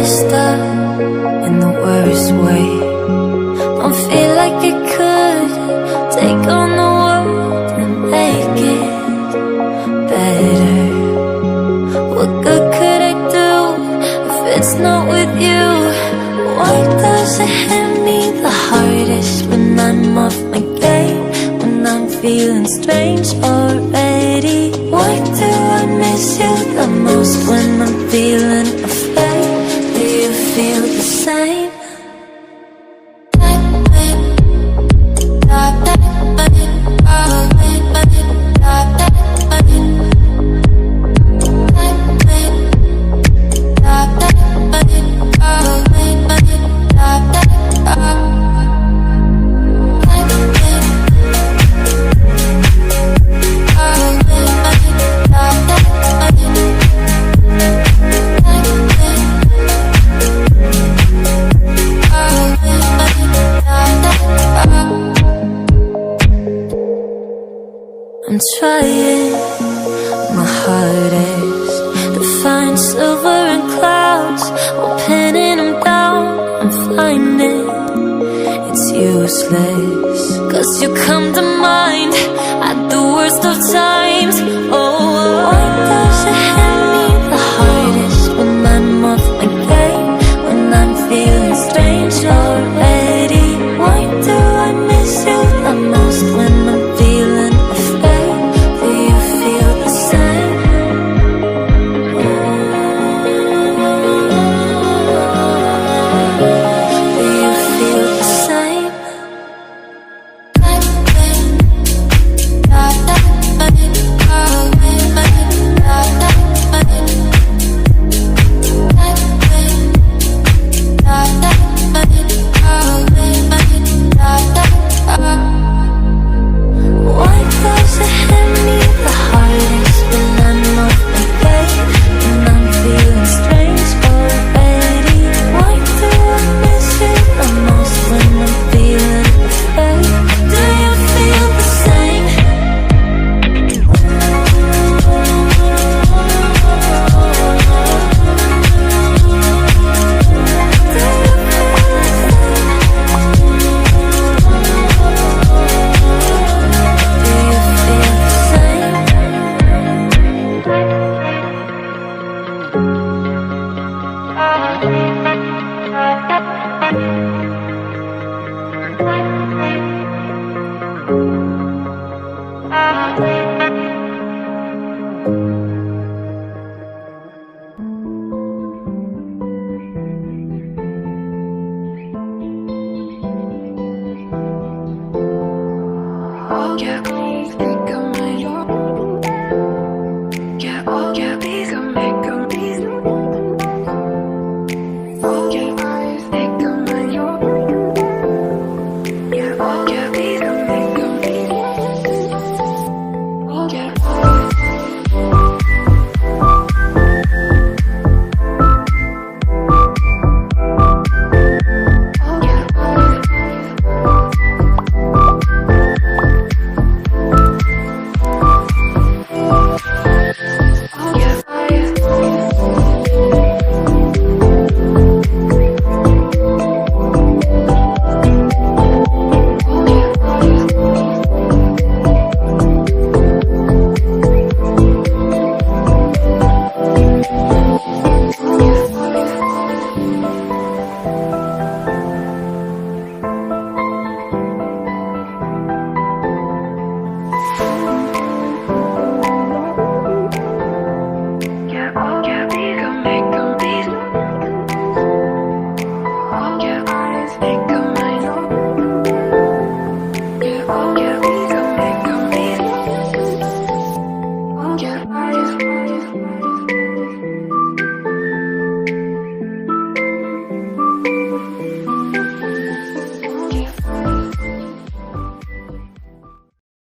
messed up in the worst way. Don't feel like I could take on the world and make it better. What good could I do if it's not with you? Why does it hit me the hardest when I'm off my game? When I'm feeling strange already? Why do I miss you the most when I'm feeling afraid? Do you feel the same? I'm trying my hardest to find silver in clouds, while pinning them down and finding it's useless. 'Cause you come to mind at the worst of times. Oh, why does it hit me the hardest when I'm off my game? When I'm feeling strange already? Why do I miss you the most when I'm feeling afraid? Do you feel the same? Do you feel the same? Why does it hit me the hardest when I'm off my game? When I'm feeling strange already? Why do I miss you the most when I'm feeling afraid? Do you feel the same? Yeah.